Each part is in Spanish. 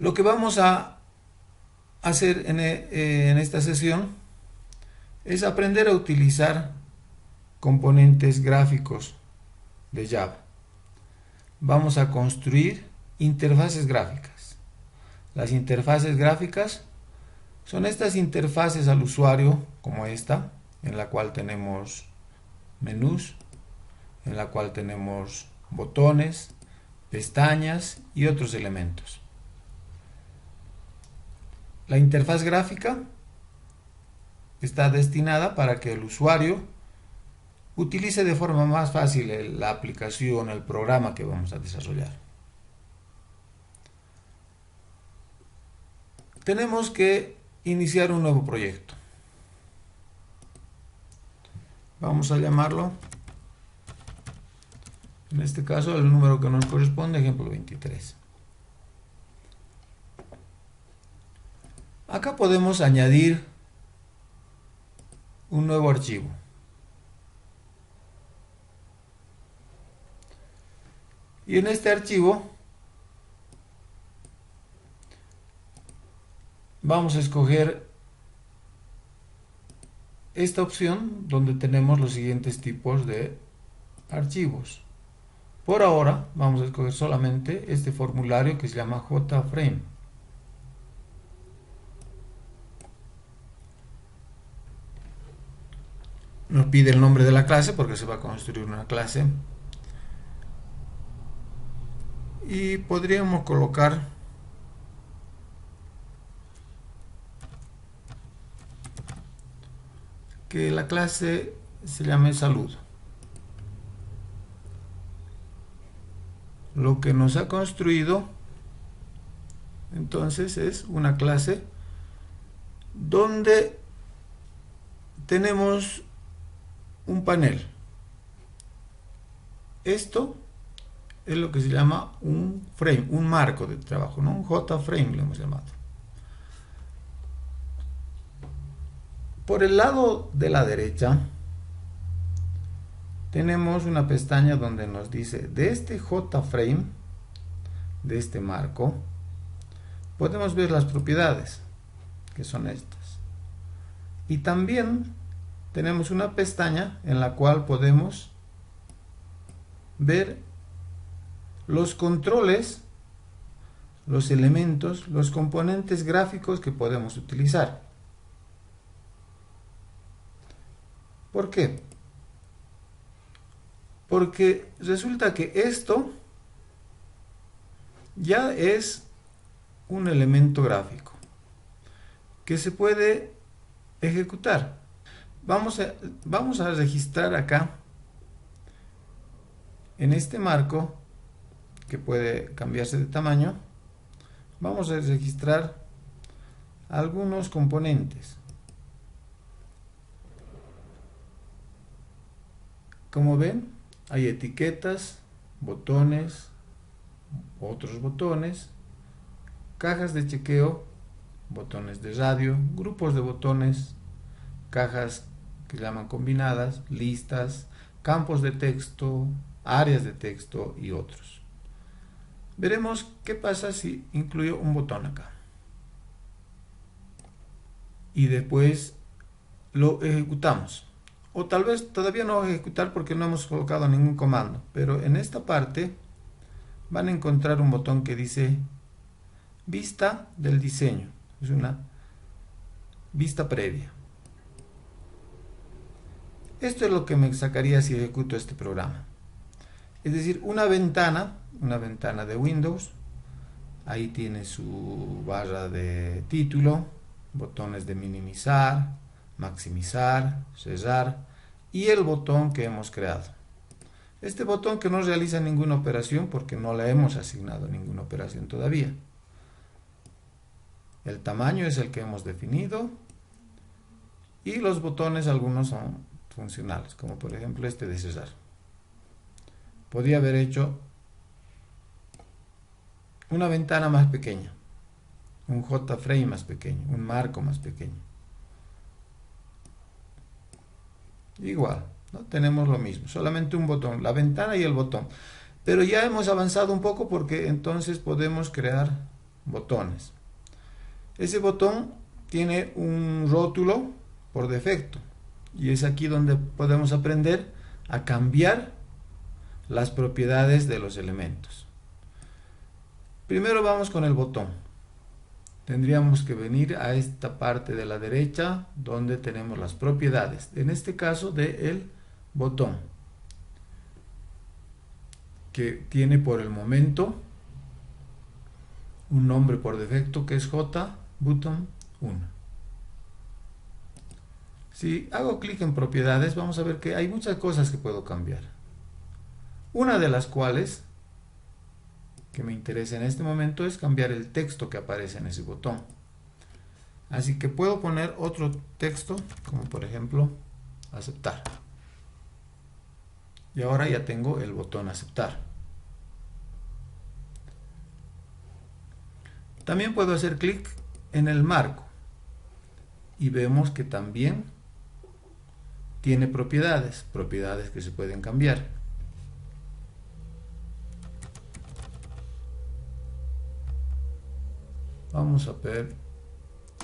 Lo que vamos a hacer en esta sesión es aprender a utilizar componentes gráficos de Java. Vamos a construir interfaces gráficas. Las interfaces gráficas son estas interfaces al usuario, como esta, en la cual tenemos menús, en la cual tenemos botones, pestañas y otros elementos. La interfaz gráfica está destinada para que el usuario utilice de forma más fácil la aplicación, el programa que vamos a desarrollar. Tenemos que iniciar un nuevo proyecto. Vamos a llamarlo, en este caso, el número que nos corresponde, ejemplo 23. Acá podemos añadir un nuevo archivo. Y en este archivo vamos a escoger esta opción donde tenemos los siguientes tipos de archivos. Por ahora vamos a escoger solamente este formulario que se llama JFrame. Nos pide el nombre de la clase porque se va a construir una clase. Y podríamos colocar que la clase se llame salud. Lo que nos ha construido entonces es una clase donde tenemos un panel. Esto es lo que se llama un frame, un marco de trabajo, ¿no? Un JFrame lo hemos llamado. Por el lado de la derecha tenemos una pestaña donde nos dice de este JFrame, de este marco, podemos ver las propiedades, que son estas. Y también tenemos una pestaña en la cual podemos ver los controles, los elementos, los componentes gráficos que podemos utilizar. ¿Por qué? Porque resulta que esto ya es un elemento gráfico que se puede ejecutar. Vamos a registrar acá en este marco que puede cambiarse de tamaño. Vamos a registrar algunos componentes. Como ven, hay etiquetas, botones, otros botones, cajas de chequeo, botones de radio, grupos de botones, cajas que se llaman combinadas, listas, campos de texto, áreas de texto y otros. Veremos qué pasa si incluyo un botón acá. Y después lo ejecutamos. O tal vez todavía no va a ejecutar porque no hemos colocado ningún comando. Pero en esta parte van a encontrar un botón que dice vista del diseño. Es una vista previa. Esto es lo que me sacaría si ejecuto este programa. Es decir, una ventana de Windows. Ahí tiene su barra de título, botones de minimizar, maximizar, cerrar y el botón que hemos creado. Este botón que no realiza ninguna operación porque no le hemos asignado ninguna operación todavía. El tamaño es el que hemos definido y los botones algunos son funcionales, como por ejemplo este de cerrar. Podría haber hecho una ventana más pequeña, un JFrame más pequeño, un marco más pequeño. Igual, ¿no? Tenemos lo mismo, solamente un botón, la ventana y el botón. Pero ya hemos avanzado un poco porque entonces podemos crear botones. Ese botón tiene un rótulo por defecto y es aquí donde podemos aprender a cambiar las propiedades de los elementos. Primero vamos con el botón. Tendríamos que venir a esta parte de la derecha donde tenemos las propiedades, en este caso del botón, que tiene por el momento un nombre por defecto que es JButton 1. Si hago clic en propiedades, vamos a ver que hay muchas cosas que puedo cambiar. Una de las cuales que me interesa en este momento es cambiar el texto que aparece en ese botón. Así que puedo poner otro texto, como por ejemplo aceptar. Y ahora ya tengo el botón aceptar. También puedo hacer clic en el marco y vemos que también tiene propiedades que se pueden cambiar. Vamos a ver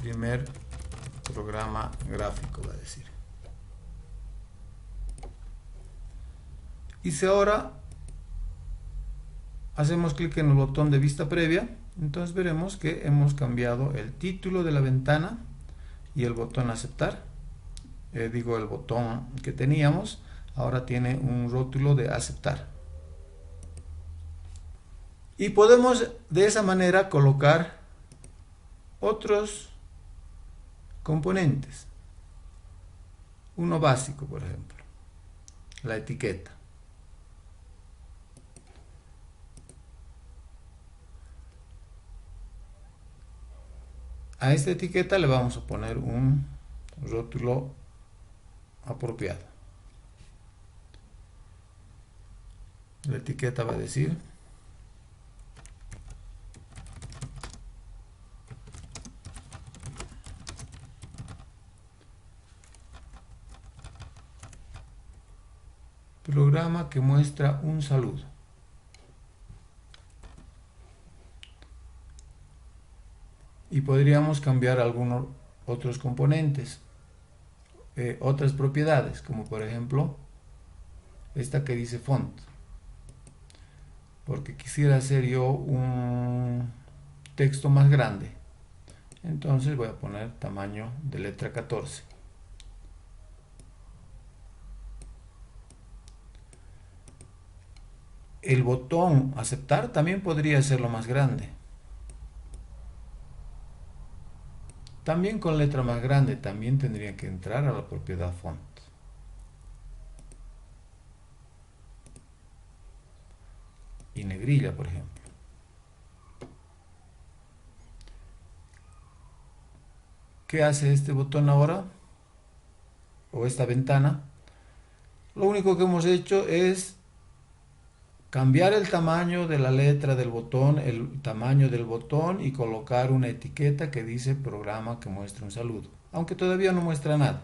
primer programa gráfico, va a decir. Y si ahora hacemos clic en el botón de vista previa, entonces veremos que hemos cambiado el título de la ventana y el botón aceptar. El botón que teníamos ahora tiene un rótulo de aceptar. Y podemos de esa manera colocar otros componentes. Uno básico, por ejemplo, la etiqueta. A esta etiqueta le vamos a poner un rótulo apropiado. La etiqueta va a decir programa que muestra un saludo. Y podríamos cambiar algunos otros componentes, otras propiedades, como por ejemplo esta que dice font, porque quisiera hacer yo un texto más grande, entonces voy a poner tamaño de letra 14. El botón aceptar también podría hacerlo más grande. También con letra más grande, también tendría que entrar a la propiedad font. Y negrilla, por ejemplo. ¿Qué hace este botón ahora? O esta ventana. Lo único que hemos hecho es cambiar el tamaño de la letra del botón, el tamaño del botón y colocar una etiqueta que dice programa que muestra un saludo, aunque todavía no muestra nada.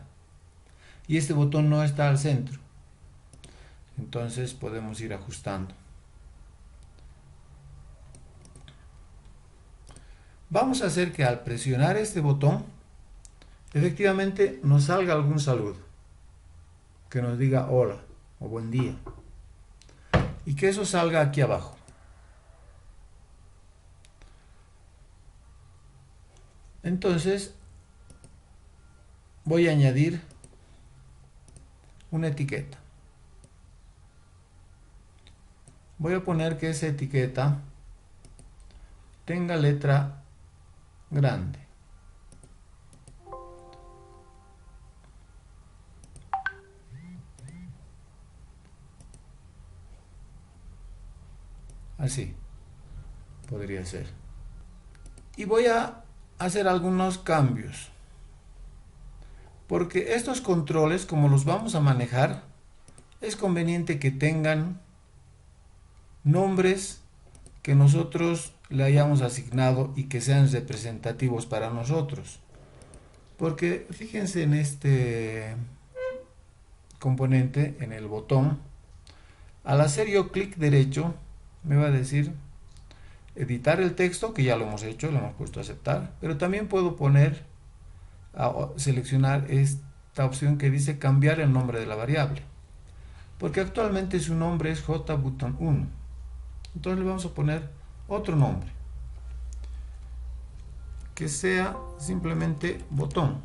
Y este botón no está al centro. Entonces podemos ir ajustando. Vamos a hacer que al presionar este botón, efectivamente nos salga algún saludo, que nos diga hola o buen día. Y que eso salga aquí abajo. Entonces voy a añadir una etiqueta. Voy a poner que esa etiqueta tenga letra grande. Así podría ser. Y voy a hacer algunos cambios, porque estos controles, como los vamos a manejar, es conveniente que tengan nombres que nosotros le hayamos asignado y que sean representativos para nosotros. Porque fíjense en este componente, en el botón, al hacer yo clic derecho me va a decir editar el texto, que ya lo hemos hecho, lo hemos puesto a aceptar, pero también puedo poner, seleccionar esta opción que dice cambiar el nombre de la variable, porque actualmente su nombre es jbutton1. Entonces le vamos a poner otro nombre, que sea simplemente botón.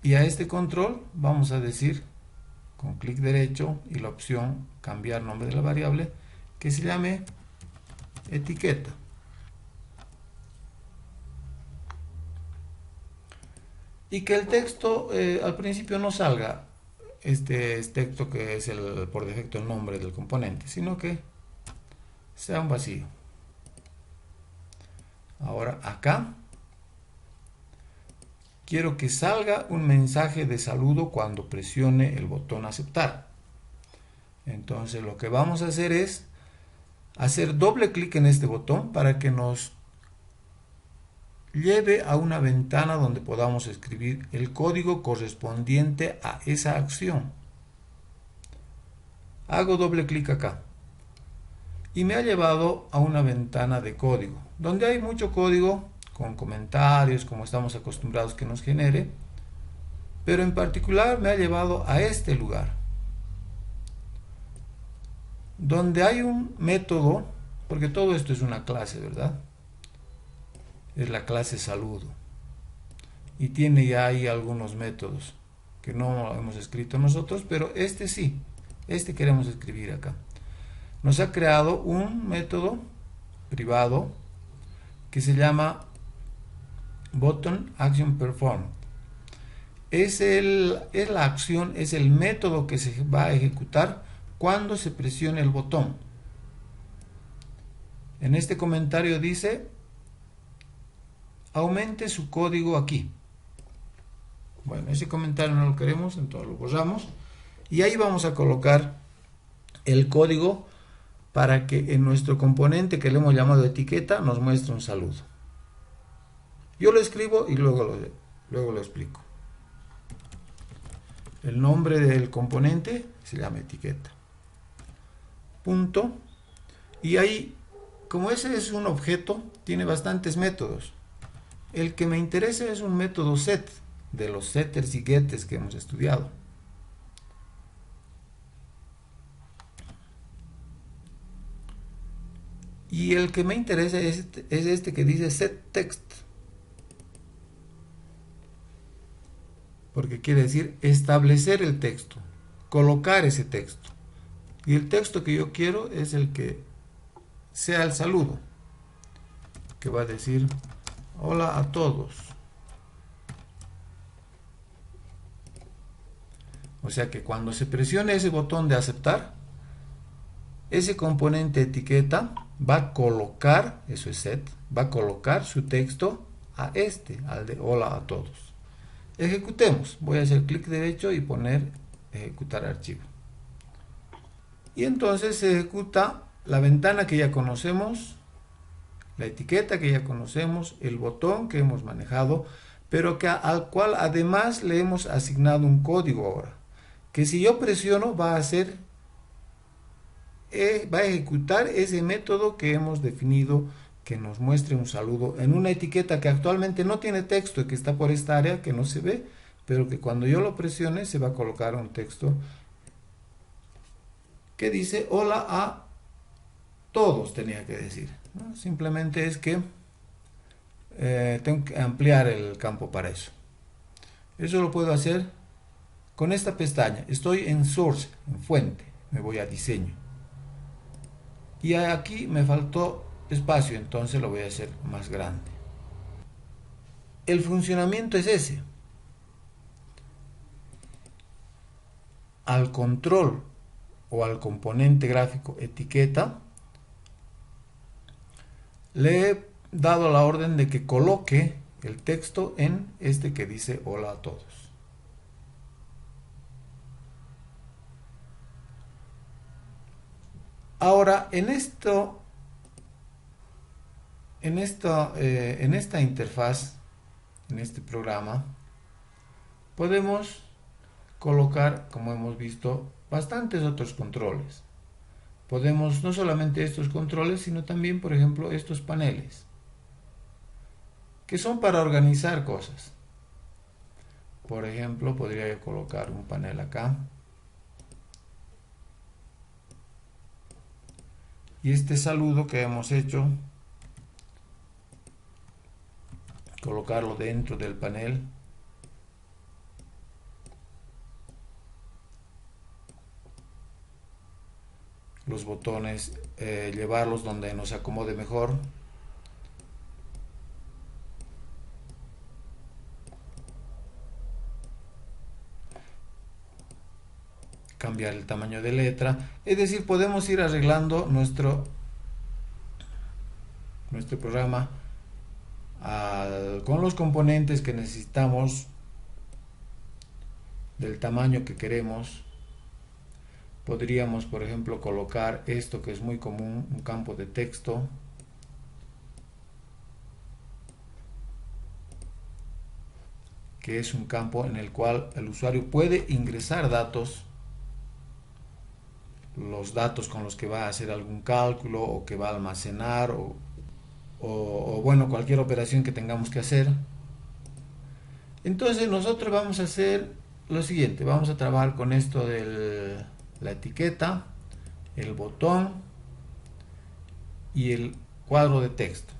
Y a este control vamos a decir con clic derecho y la opción cambiar nombre de la variable, que se llame etiqueta. Y que el texto al principio no salga este texto que es por defecto el nombre del componente, sino que sea un vacío. Ahora acá quiero que salga un mensaje de saludo cuando presione el botón aceptar. Entonces lo que vamos a hacer es hacer doble clic en este botón para que nos lleve a una ventana donde podamos escribir el código correspondiente a esa acción. Hago doble clic acá y me ha llevado a una ventana de código, donde hay mucho código con comentarios, como estamos acostumbrados que nos genere, pero en particular me ha llevado a este lugar, donde hay un método, porque todo esto es una clase, ¿verdad? Es la clase saludo, y tiene ya ahí algunos métodos que no hemos escrito nosotros, pero este sí, este queremos escribir acá. Nos ha creado un método privado que se llama button action performed. Es la acción, es el método que se va a ejecutar cuando se presione el botón. En este comentario dice aumente su código aquí. Bueno, ese comentario no lo queremos, entonces lo borramos y ahí vamos a colocar el código para que en nuestro componente que le hemos llamado etiqueta nos muestre un saludo. Yo lo escribo y luego lo explico. El nombre del componente se llama etiqueta. Punto. Y ahí, como ese es un objeto, tiene bastantes métodos. El que me interesa es un método set, de los setters y getters que hemos estudiado. Y el que me interesa es este que dice setText, porque quiere decir establecer el texto, colocar ese texto. Y el texto que yo quiero es el que sea el saludo, que va a decir hola a todos. O sea que cuando se presione ese botón de aceptar, ese componente etiqueta va a colocar, eso es set, va a colocar su texto a al de hola a todos. Ejecutemos. Voy a hacer clic derecho y poner ejecutar archivo. Y entonces se ejecuta la ventana que ya conocemos, la etiqueta que ya conocemos, el botón que hemos manejado, pero al cual además le hemos asignado un código ahora, que si yo presiono va a ejecutar ese método que hemos definido, que nos muestre un saludo en una etiqueta que actualmente no tiene texto y que está por esta área que no se ve, pero que cuando yo lo presione se va a colocar un texto que dice hola a todos, tenía que decir, ¿no? Simplemente es que tengo que ampliar el campo para eso. Eso lo puedo hacer con esta pestaña. Estoy en source, en fuente, me voy a diseño y aquí me faltó espacio, entonces lo voy a hacer más grande. El funcionamiento es ese. Al control o al componente gráfico etiqueta le he dado la orden de que coloque el texto en este que dice hola a todos. Ahora en esta interfaz, en este programa, podemos colocar, como hemos visto, bastantes otros controles. podemos no solamente estos controles, sino también, por ejemplo, estos paneles, que son para organizar cosas. Por ejemplo, podría yo colocar un panel acá. Y este saludo que hemos hecho, colocarlo dentro del panel. Los botones, llevarlos donde nos acomode mejor. Cambiar el tamaño de letra. Es decir, podemos ir arreglando nuestro programa con los componentes que necesitamos, del tamaño que queremos. Podríamos, por ejemplo, colocar esto que es muy común, un campo de texto. Que es un campo en el cual el usuario puede ingresar datos, los datos con los que va a hacer algún cálculo o que va a almacenar o bueno, cualquier operación que tengamos que hacer. Entonces nosotros vamos a hacer lo siguiente, vamos a trabajar con esto de la etiqueta, el botón y el cuadro de texto.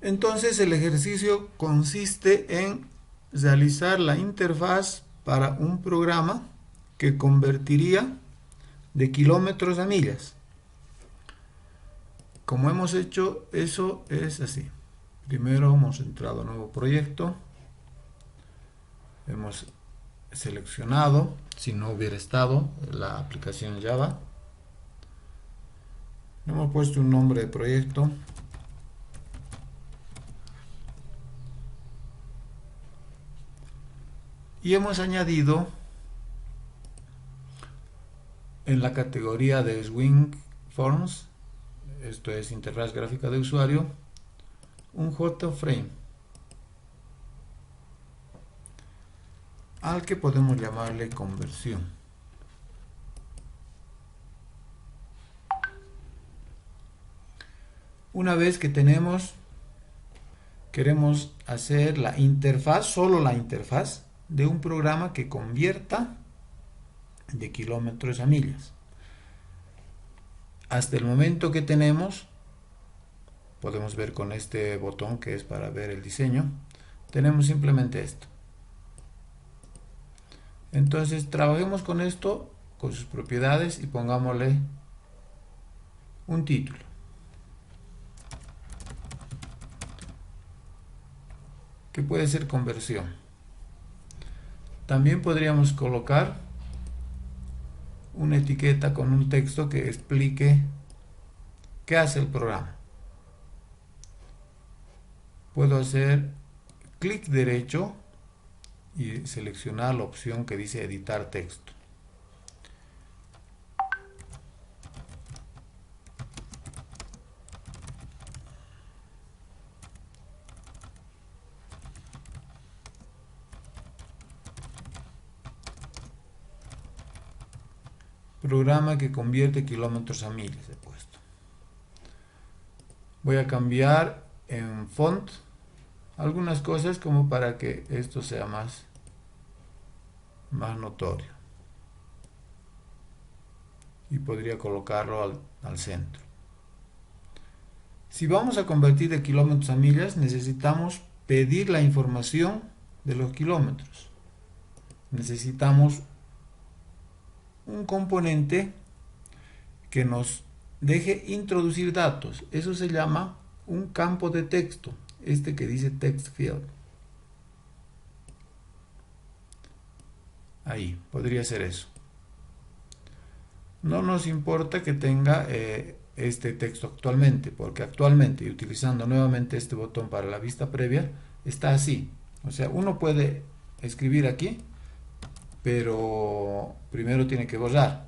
Entonces el ejercicio consiste en realizar la interfaz para un programa que convertiría de kilómetros a millas. Como hemos hecho, eso es así. Primero hemos entrado a nuevo proyecto. Hemos seleccionado, si no hubiera estado, la aplicación Java. Hemos puesto un nombre de proyecto. Y hemos añadido en la categoría de Swing Forms, esto es interfaz gráfica de usuario, un JFrame al que podemos llamarle conversión. Una vez que queremos hacer la interfaz, solo la interfaz de un programa que convierta de kilómetros a millas. Hasta el momento que podemos ver con este botón que es para ver el diseño, tenemos simplemente esto. Entonces trabajemos con esto, con sus propiedades, y pongámosle un título. Que puede ser conversión. También podríamos colocar una etiqueta con un texto que explique qué hace el programa. Puedo hacer clic derecho y seleccionar la opción que dice editar texto. Programa que convierte kilómetros a millas he puesto. Voy a cambiar en font algunas cosas como para que esto sea más notorio. Y podría colocarlo al centro. Si vamos a convertir de kilómetros a millas, necesitamos pedir la información de los kilómetros. Necesitamos un componente que nos deje introducir datos. Eso se llama un campo de texto, este que dice text field. Ahí, podría ser eso. No nos importa que tenga este texto actualmente, porque actualmente, y utilizando nuevamente este botón para la vista previa, está así. O sea, uno puede escribir aquí, pero primero tiene que borrar.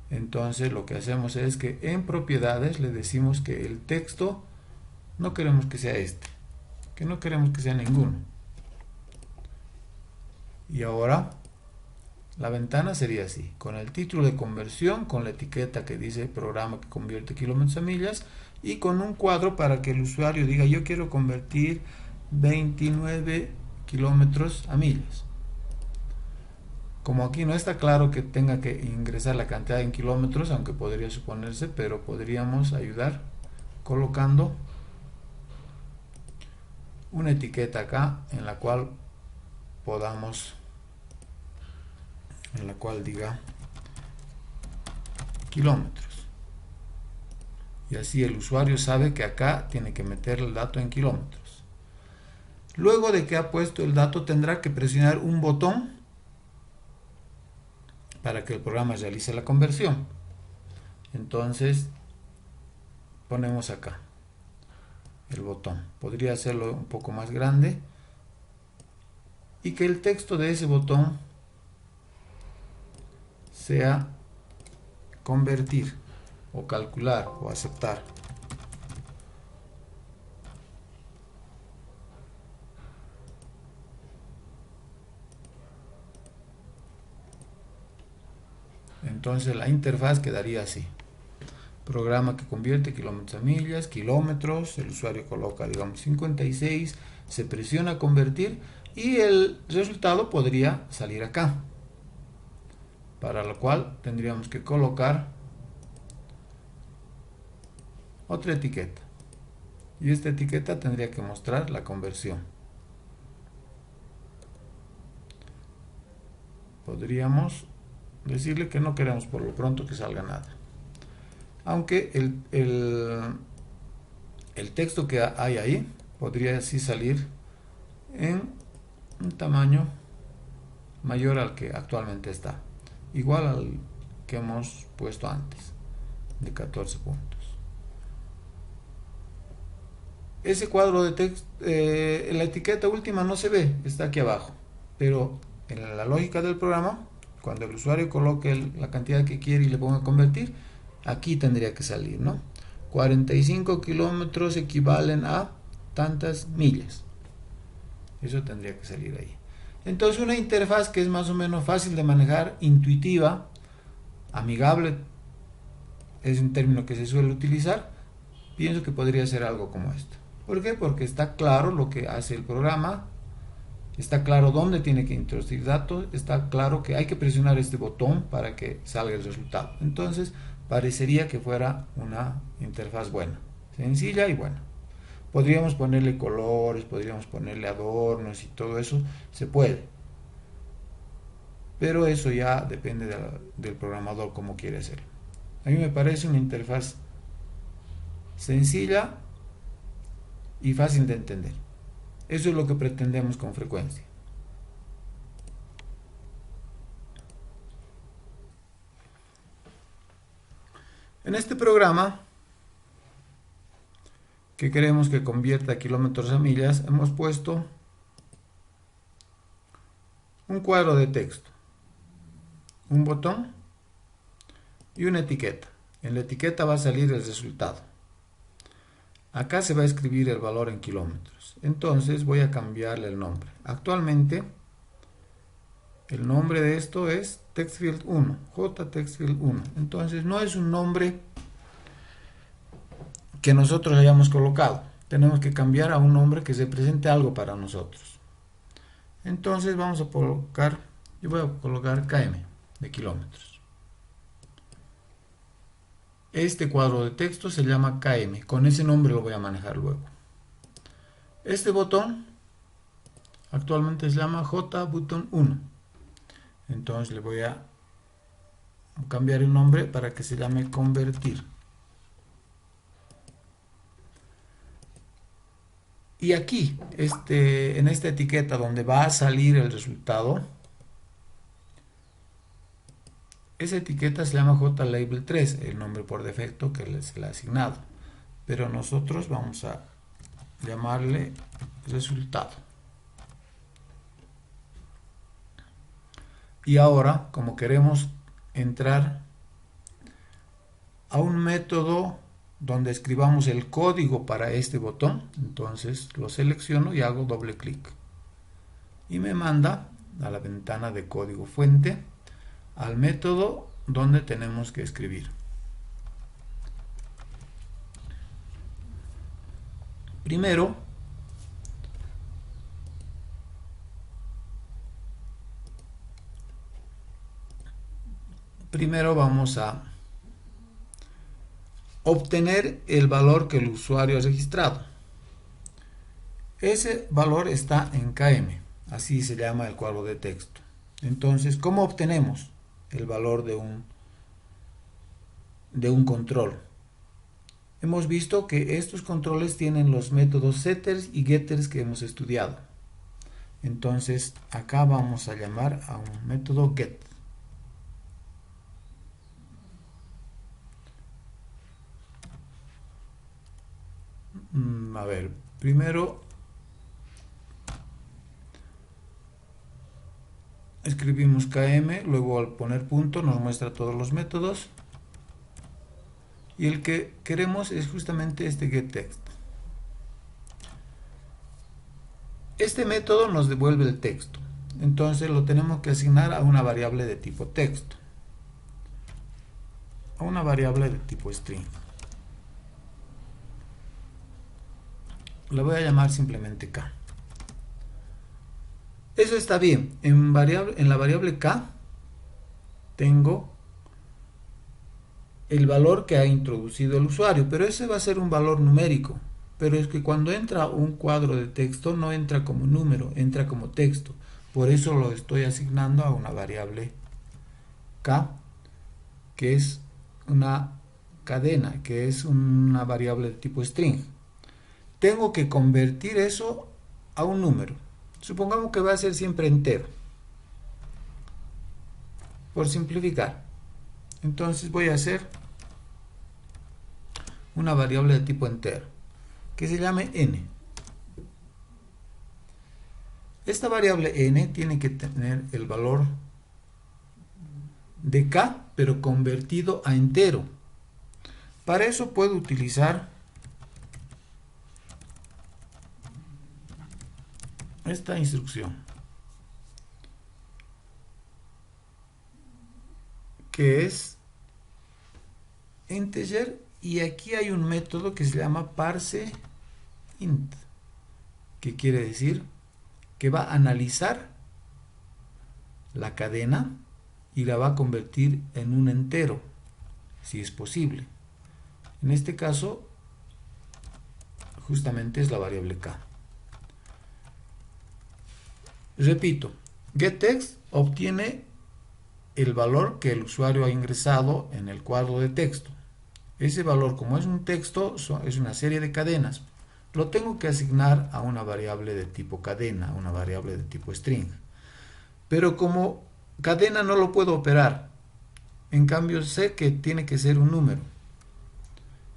Entonces lo que hacemos es que en propiedades le decimos que el texto no queremos que sea este, que no queremos que sea ninguno. Y ahora La ventana sería así, con el título de conversión, con la etiqueta que dice programa que convierte kilómetros a millas y con un cuadro para que el usuario diga yo quiero convertir 29 kilómetros a millas. Como aquí no está claro que tenga que ingresar la cantidad en kilómetros, aunque podría suponerse, pero podríamos ayudar colocando una etiqueta acá en la cual diga kilómetros, y así el usuario sabe que acá tiene que meter el dato en kilómetros. Luego de que ha puesto el dato tendrá que presionar un botón para que el programa realice la conversión. Entonces ponemos acá el botón, podría hacerlo un poco más grande y que el texto de ese botón sea convertir o calcular o aceptar. Entonces la interfaz quedaría así: programa que convierte kilómetros a millas, kilómetros, el usuario coloca digamos 56, se presiona convertir y el resultado podría salir acá, para lo cual tendríamos que colocar otra etiqueta y esta etiqueta tendría que mostrar la conversión. Podríamos decirle que no queremos por lo pronto que salga nada, aunque el texto que hay ahí podría así salir en un tamaño mayor al que actualmente está, igual al que hemos puesto antes, de 14 puntos. Ese cuadro de texto, la etiqueta última no se ve, está aquí abajo, pero en la lógica del programa, cuando el usuario coloque la cantidad que quiere y le ponga convertir, aquí tendría que salir, ¿no? 45 kilómetros equivalen a tantas millas. Eso tendría que salir ahí. Entonces una interfaz que es más o menos fácil de manejar, intuitiva, amigable, es un término que se suele utilizar, pienso que podría ser algo como esto. ¿Por qué? Porque está claro lo que hace el programa, está claro dónde tiene que introducir datos, está claro que hay que presionar este botón para que salga el resultado. Entonces parecería que fuera una interfaz buena, sencilla y buena. Podríamos ponerle colores, podríamos ponerle adornos y todo eso, se puede. Pero eso ya depende del programador cómo quiere hacerlo. A mí me parece una interfaz sencilla y fácil de entender. Eso es lo que pretendemos con frecuencia. En este programa, que queremos que convierta kilómetros a millas, hemos puesto un cuadro de texto, un botón y una etiqueta. En la etiqueta va a salir el resultado. Acá se va a escribir el valor en kilómetros. Entonces voy a cambiarle el nombre. Actualmente el nombre de esto es TextField 1, JTextField 1. Entonces no es un nombre que nosotros hayamos colocado. Tenemos que cambiar a un nombre que represente algo para nosotros. Entonces vamos a colocar, yo voy a colocar KM de kilómetros. Este cuadro de texto se llama KM, con ese nombre lo voy a manejar luego. Este botón actualmente se llama JButton 1. Entonces le voy a cambiar el nombre para que se llame convertir. Y aquí, en esta etiqueta donde va a salir el resultado, esa etiqueta se llama JLabel 3, el nombre por defecto que se le ha asignado. Pero nosotros vamos a llamarle resultado. Y ahora, como queremos entrar a un método donde escribamos el código para este botón, entonces lo selecciono y hago doble clic. Y me manda a la ventana de código fuente, al método donde tenemos que escribir. Primero vamos a obtener el valor que el usuario ha registrado. Ese valor está en KM, así se llama el cuadro de texto. Entonces, ¿cómo obtenemos el valor de un control? Hemos visto que estos controles tienen los métodos setters y getters que hemos estudiado. Entonces, acá vamos a llamar a un método get. A ver, primero escribimos KM, luego al poner punto nos muestra todos los métodos. Y el que queremos es justamente este getText. Este método nos devuelve el texto. Entonces lo tenemos que asignar a una variable de tipo texto. A una variable de tipo string. La voy a llamar simplemente K. Eso está bien. En la variable K tengo el valor que ha introducido el usuario, pero ese va a ser un valor numérico. Pero es que cuando entra un cuadro de texto no entra como número, entra como texto. Por eso lo estoy asignando a una variable K, que es una cadena, que es una variable de tipo string. Tengo que convertir eso a un número. Supongamos que va a ser siempre entero, por simplificar. Entonces voy a hacer una variable de tipo entero que se llame n. Esta variable n tiene que tener el valor de k, pero convertido a entero. Para eso puedo utilizar esta instrucción, que es integer, y aquí hay un método que se llama parseInt, que quiere decir que va a analizar la cadena y la va a convertir en un entero, si es posible. En este caso, justamente es la variable k. Repito, getText obtiene el valor que el usuario ha ingresado en el cuadro de texto. Ese valor, como es un texto, es una serie de cadenas. Lo tengo que asignar a una variable de tipo cadena, a una variable de tipo string. Pero como cadena no lo puedo operar. En cambio sé que tiene que ser un número.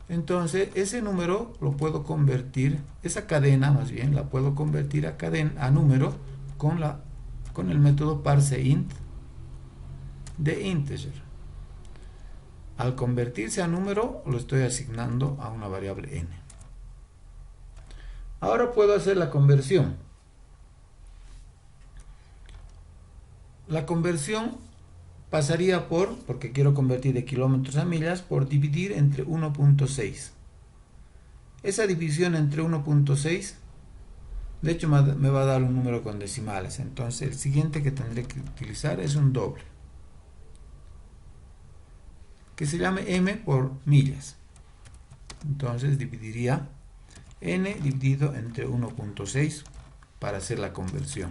Entonces ese número lo puedo convertir, esa cadena más bien, la puedo convertir a número con el método parseInt de integer. Al convertirse a número lo estoy asignando a una variable n. Ahora puedo hacer la conversión. La conversión pasaría porque quiero convertir de kilómetros a millas, por dividir entre 1.6. Esa división entre 1.6, de hecho me va a dar un número con decimales. Entonces el siguiente que tendré que utilizar es un doble, que se llame m por millas. Entonces dividiría n dividido entre 1.6 para hacer la conversión.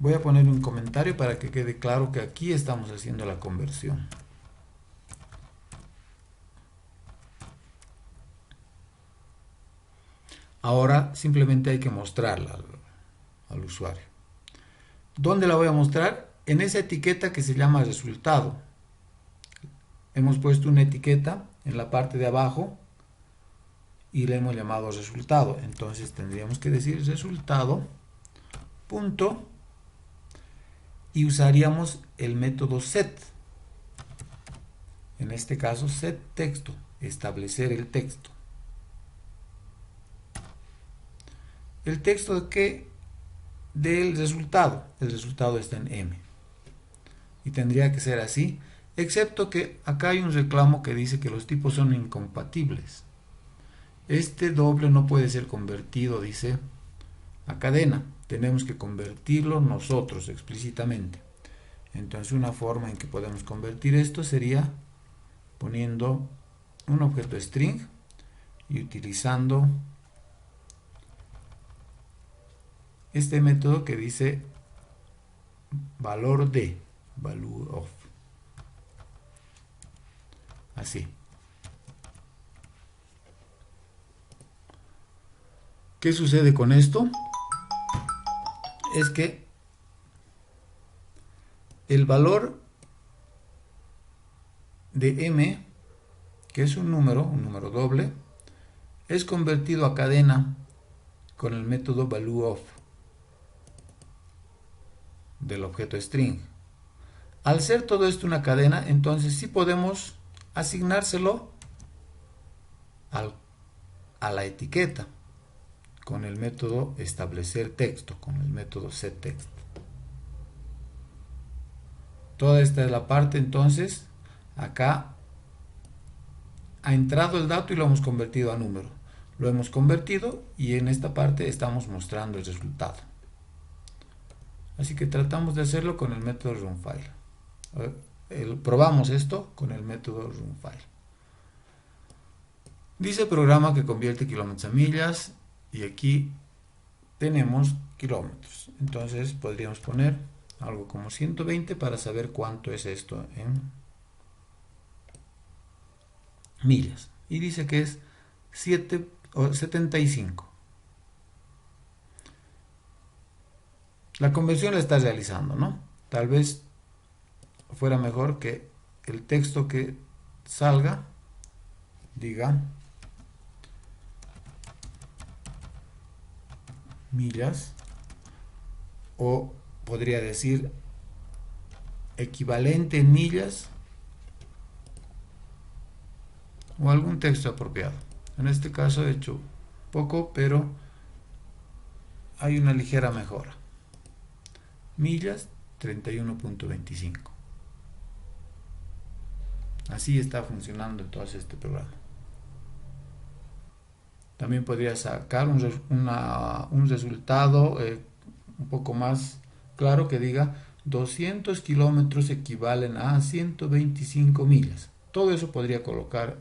Voy a poner un comentario para que quede claro que aquí estamos haciendo la conversión. Ahora simplemente hay que mostrarla al usuario. ¿Dónde la voy a mostrar? En esa etiqueta que se llama resultado. Hemos puesto una etiqueta en la parte de abajo y le hemos llamado resultado. Entonces tendríamos que decir resultado punto y usaríamos el método set. En este caso set texto, establecer el texto. El texto del resultado. El resultado está en m. y tendría que ser así, excepto que acá hay un reclamo que dice que los tipos son incompatibles. Este doble no puede ser convertido, dice, a cadena. Tenemos que convertirlo nosotros explícitamente. Entonces una forma en que podemos convertir esto sería poniendo un objeto string y utilizando este método que dice valor de, value of. Así. ¿Qué sucede con esto? Es que el valor de m, que es un número doble, es convertido a cadena con el método value of del objeto string. Al ser todo esto una cadena, entonces sí podemos asignárselo a la etiqueta con el método establecer texto, con el método setText. Toda esta es la parte, entonces, acá ha entrado el dato y lo hemos convertido a número. Lo hemos convertido y en esta parte estamos mostrando el resultado. Así que tratamos de hacerlo con el método runFile. Probamos esto con el método runFile. Dice programa que convierte kilómetros a millas y aquí tenemos kilómetros. Entonces podríamos poner algo como 120 para saber cuánto es esto en millas. Y dice que es 75. La conversión la está realizando, ¿no? Tal vez fuera mejor que el texto que salga diga millas, o podría decir equivalente en millas, o algún texto apropiado. En este caso he hecho poco, pero hay una ligera mejora. Millas 31.25. Así está funcionando entonces este programa. También podría sacar un resultado un poco más claro que diga 200 kilómetros equivalen a 125 millas. Todo eso podría colocar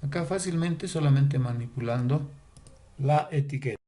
acá fácilmente solamente manipulando la etiqueta.